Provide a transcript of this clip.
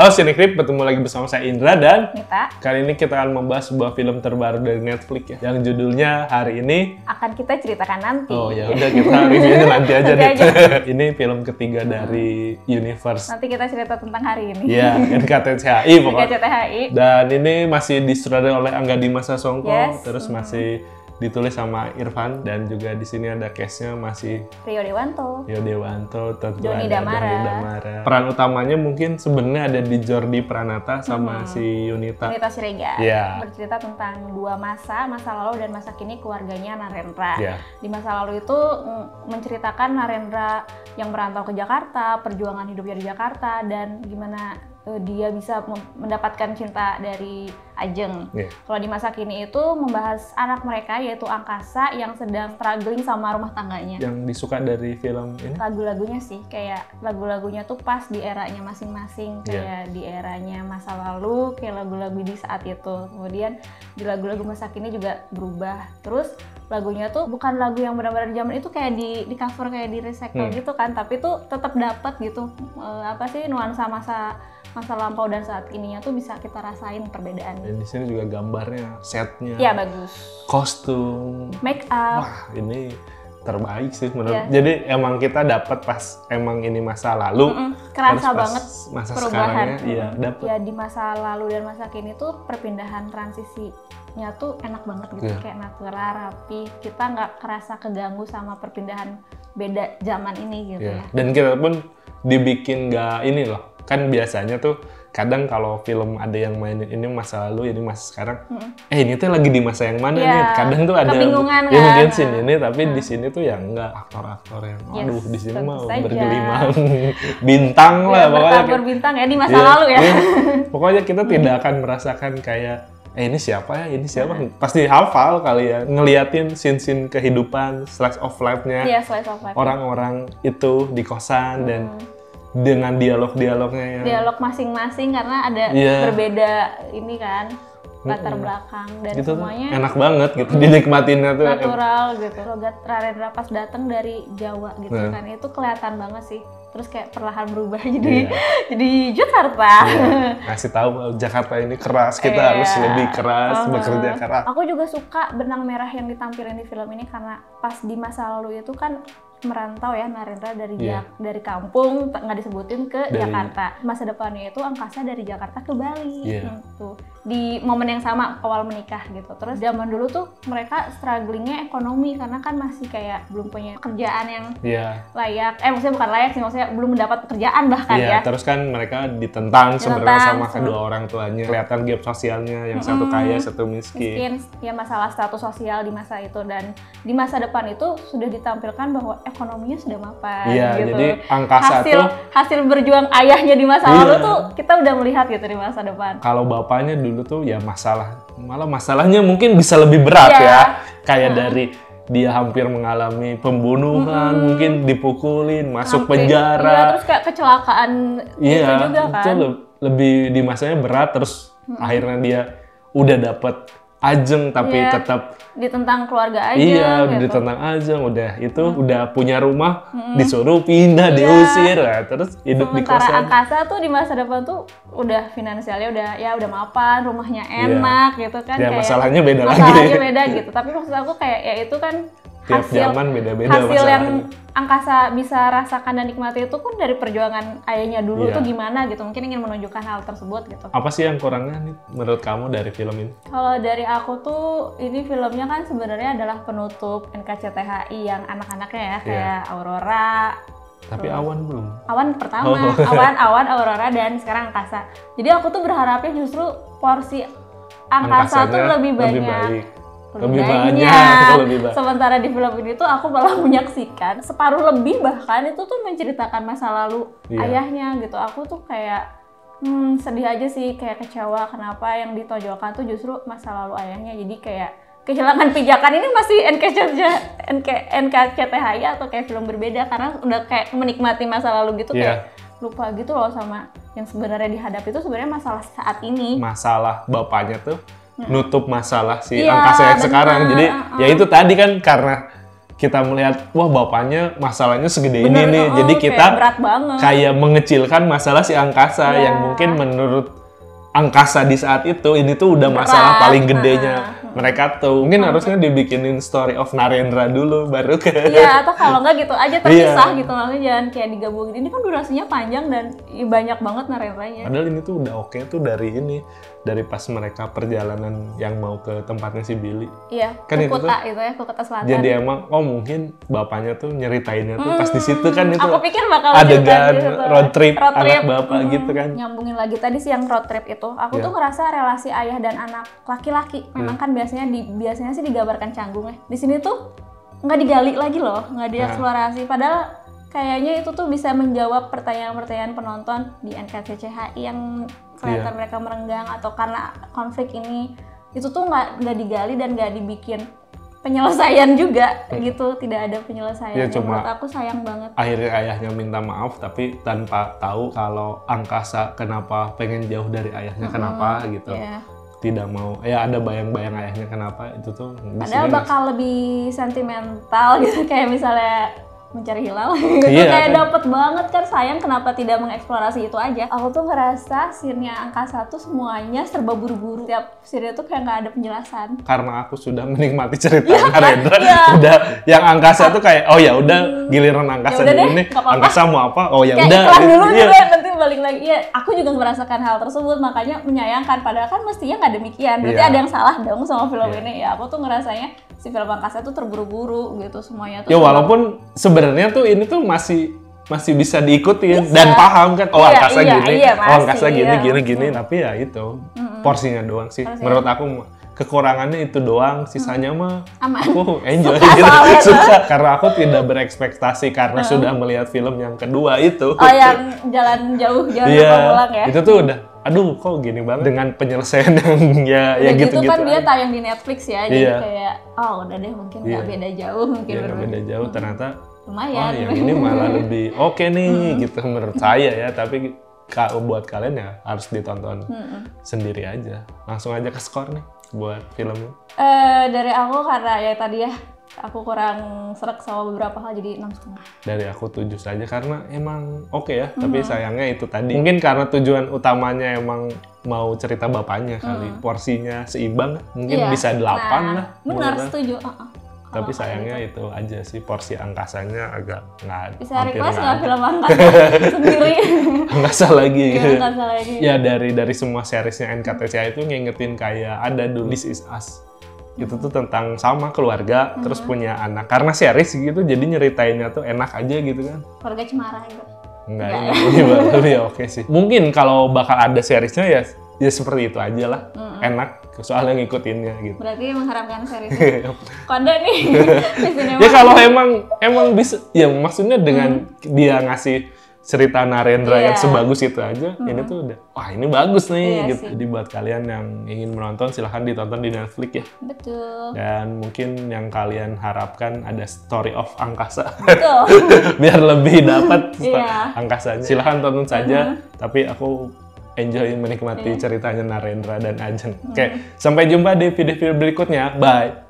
Halo Cinecrip, bertemu lagi bersama saya Indra dan Nita. Kali ini kita akan membahas sebuah film terbaru dari Netflix ya, yang judulnya hari ini Akan kita ceritakan nanti. Oh ya udah, kita reviewnya nanti aja nih. Ini film ketiga dari Universe. Nanti kita cerita tentang hari ini. Iya, NKCTHI pokoknya. NKCTHI. Dan ini masih disutradarai oleh Angga Dima Sasongko, Yes. terus masih ditulis sama Irfan, dan juga di sini ada cast-nya masih Rio Dewanto. Rio Dewanto, tentu Joni ada Damara. Joni Damara. Peran utamanya mungkin sebenarnya ada di Jordi Pranata sama si Yunita. Nita Siregar. Iya. Bercerita tentang dua masa lalu dan masa kini keluarganya Narendra. Iya. Di masa lalu itu menceritakan Narendra yang merantau ke Jakarta, perjuangan hidupnya di Jakarta, dan gimana dia bisa mendapatkan cinta dari Ajeng. Iya. Kalau di masa kini itu membahas anak mereka yaitu Angkasa yang sedang struggling sama rumah tangganya. Yang disuka dari film ini? Lagu-lagunya sih, kayak lagu-lagunya tuh pas di eranya masing-masing, kayak di eranya masa lalu, kayak lagu-lagu di saat itu. Kemudian di lagu-lagu masa kini juga berubah. Terus lagunya tuh bukan lagu yang benar-benar zaman itu kayak di cover, kayak di recycle gitu kan, tapi tuh tetap dapat gitu nuansa masa lampau dan saat ininya tuh bisa kita rasain perbedaan. Dan di sini juga gambarnya, setnya, Iya bagus. kostum, Make up. wah ini terbaik sih menurut. Jadi emang kita dapat pas emang ini masa lalu, Kerasa terus pas banget masa perubahan. sekarangnya, iya dapat. Ya di masa lalu dan masa kini tuh perpindahan transisinya tuh enak banget gitu, kayak natural, rapi. Kita nggak kerasa keganggu sama perpindahan beda zaman ini gitu ya. Dan kita pun dibikin nggak ini loh. Kan biasanya tuh kadang kalau film ada yang mainin ini masa lalu, ini masa sekarang. Ini tuh lagi di masa yang mana nih? Kadang tuh ada kebingungan ya kan? mungkin scene ini, tapi di sini tuh ya enggak, aktor-aktor yang aduh di sini mah bergelimang bintang lah pokoknya. Bertabur bintang ya di masa lalu ya. Pokoknya kita tidak akan merasakan kayak ini siapa ya, ini siapa? Pasti hafal kali ya, ngeliatin scene-scene kehidupan, slice of life-nya Slice of life. orang-orang itu di kosan dan dengan dialog-dialognya yang Dialog masing-masing karena ada berbeda ini kan latar belakang dan gitu semuanya enak banget gitu dinikmatinnya tuh. natural gitu. Logat Narendra pas datang dari Jawa gitu kan, itu kelihatan banget sih. Terus kayak perlahan berubah jadi Jakarta. Ngasih tahu Jakarta ini keras, kita harus lebih keras, bekerja keras. Aku juga suka benang merah yang ditampilin di film ini karena pas di masa lalu itu kan merantau ya Narendra dari kampung, nggak disebutin ke Jakarta. Masa depannya itu Angkasa dari Jakarta ke Bali gitu. Di momen yang sama awal menikah gitu. Terus zaman dulu tuh mereka strugglingnya ekonomi karena kan masih kayak belum punya kerjaan yang layak. Maksudnya bukan layak sih, maksudnya belum mendapat pekerjaan bahkan ya. Terus kan mereka ditentang sebenarnya sama kedua orang tuanya. Kelihatan gap sosialnya, yang satu kaya, satu miskin. Ya masalah status sosial di masa itu, dan di masa depan itu sudah ditampilkan bahwa ekonominya sudah mapan gitu. Jadi Angkasa hasil berjuang ayahnya di masa lalu tuh kita udah melihat gitu di masa depan. Kalau bapaknya dulu tuh ya masalahnya mungkin bisa lebih berat ya. Kayak dari dia hampir mengalami pembunuhan, mungkin dipukulin, masuk penjara. Terus kayak kecelakaan itu juga kan. Itu lebih di masanya berat, terus akhirnya dia udah dapet Ajeng tapi tetap ditentang keluarga Ajeng. Gitu. Ditentang Ajeng, udah punya rumah, disuruh pindah, diusir, terus hidup di kosan. Sementara Angkasa tuh di masa depan tuh udah finansialnya udah mapan, rumahnya enak gitu kan. Ya, kayak masalahnya beda gitu. Tapi maksud aku kayak ya itu kan tiap zaman beda-beda hasil masalahnya. yang Angkasa bisa rasakan dan nikmati itu kan dari perjuangan ayahnya dulu tuh gimana gitu. Mungkin ingin menunjukkan hal tersebut gitu. Apa sih yang kurangnya nih menurut kamu dari film ini? Kalau dari aku tuh ini filmnya kan sebenarnya adalah penutup NKCTHI yang anak-anaknya ya, kayak Aurora. Tapi Awan belum. Awan pertama, Awan, Aurora, dan sekarang Angkasa. Jadi aku tuh berharapnya justru porsi Angkasa tuh lebih banyak. Lebih banyak. Sementara di film ini tuh aku malah menyaksikan separuh lebih, bahkan itu tuh menceritakan masa lalu ayahnya gitu. Aku tuh kayak sedih aja sih, kayak kecewa kenapa yang ditonjolkan tuh justru masa lalu ayahnya. Jadi kayak kehilangan pijakan ini masih NKCTHI atau kayak film berbeda karena udah kayak menikmati masa lalu gitu, kayak lupa gitu loh sama yang sebenarnya dihadapi itu sebenarnya masalah saat ini. Masalah bapaknya tuh nutup masalah si Angkasa yang sekarang. Jadi ya itu tadi kan karena kita melihat wah bapaknya masalahnya segede ini nih, jadi kita berat banget. Kayak mengecilkan masalah si angkasa yang mungkin menurut angkasa di saat itu ini tuh udah masalah paling gedenya mereka tuh. Mungkin harusnya dibikinin story of Narendra dulu baru ke. Iya, atau kalau enggak gitu aja terpisah gitu, maksudnya jangan kayak digabungin. Ini kan durasinya panjang dan banyak banget Narendranya. Padahal ini tuh udah oke tuh dari pas mereka perjalanan yang mau ke tempatnya si Billy. Iya, kan Kuta itu ya, Kuta Selatan. Jadi emang mungkin bapaknya tuh nyeritainnya tuh pas di situ kan itu. Aku pikir bakal adegan road trip anak bapak gitu kan. Nyambungin lagi tadi sih yang road trip itu. Aku tuh ngerasa relasi ayah dan anak laki-laki memang kan biasanya sih digambarkan canggung ya. Di sini tuh nggak digali lagi loh, nggak dieksplorasi. Padahal kayaknya itu tuh bisa menjawab pertanyaan-pertanyaan penonton di NKCTHI yang kelihatan mereka merenggang atau karena konflik ini. Itu tuh nggak digali dan nggak dibikin penyelesaian juga gitu, tidak ada penyelesaian. Ya, cuma menurut aku sayang banget. Akhirnya ayahnya minta maaf tapi tanpa tahu kalau angkasa kenapa pengen jauh dari ayahnya, kenapa gitu. Tidak mau, ada bayang-bayang ayahnya kenapa itu tuh. Padahal bakal lebih sentimental gitu, kayak misalnya Mencari Hilal gitu, kayak kan? Dapet banget kan, sayang kenapa tidak mengeksplorasi itu aja. Aku tuh ngerasa scene-nya angkasa tuh semuanya serba buru-buru, tiap scene tuh kayak nggak ada penjelasan. Karena aku sudah menikmati cerita Narendra, udah yang angkasa tuh kayak ya udah giliran angkasa dulu nih, angkasa mau apa, ya udah. Iklan dulu juga nanti balik lagi. Ya, aku juga merasakan hal tersebut, makanya menyayangkan. Padahal kan mestinya nggak demikian. Berarti ada yang salah dong sama film ini. Ya aku tuh ngerasanya si film angkasa tuh terburu-buru gitu semuanya tuh. Ya walaupun sebenarnya tuh ini tuh masih bisa diikutin dan paham kan. Angkasa gini, angkasa gini, tapi ya itu porsinya doang sih. Menurut aku kekurangannya itu doang, sisanya mah aku enjoy suka karena aku tidak berekspektasi karena sudah melihat film yang kedua itu. Yang jalan jauh pulang ya. Itu tuh udah aduh kok gini banget dengan penyelesaian yang ya gitu-gitu kan dia tayang di Netflix ya, jadi kayak udah deh mungkin nggak beda jauh, nggak beda jauh, ternyata lumayan. Yang ini malah lebih oke nih gitu menurut saya ya, tapi buat kalian ya harus ditonton sendiri aja. Langsung aja ke skor nih buat filmnya. Dari aku karena ya tadi ya aku kurang serak sama beberapa hal, jadi 6,5. Dari aku 7 saja karena emang oke ya, tapi sayangnya itu tadi. Mungkin karena tujuan utamanya emang mau cerita bapaknya kali, porsinya seimbang, mungkin bisa 8 lah. Benar, setuju. Tapi sayangnya itu aja sih, porsi angkasanya agak nggak. Bisa request nggak film angkasa sendiri? Angkasa lagi gitu. Angkasa lagi. Ya dari semua seriesnya NKCTHI itu ngingetin kayak ada dulu This Is Us. Itu tuh tentang sama keluarga, terus punya anak. Karena series gitu, jadi nyeritainnya tuh enak aja gitu kan. Keluarga Cemara gitu. Enggak, ini baru ya oke sih. Mungkin kalau bakal ada seriesnya ya seperti itu aja lah. Enak, soalnya ngikutinnya gitu. Berarti mengharapkan series. Konda nih. Ya kalau emang bisa, ya maksudnya dengan dia ngasih cerita Narendra yang sebagus itu aja, ini tuh udah, wah ini bagus nih gitu. Jadi buat kalian yang ingin menonton, silahkan ditonton di Netflix ya. Betul. Dan mungkin yang kalian harapkan ada story of angkasa. Betul. Biar lebih dapat angkasanya. Silahkan tonton saja, tapi aku enjoy menikmati ceritanya Narendra dan Ajeng. Oke, sampai jumpa di video-video berikutnya. Bye!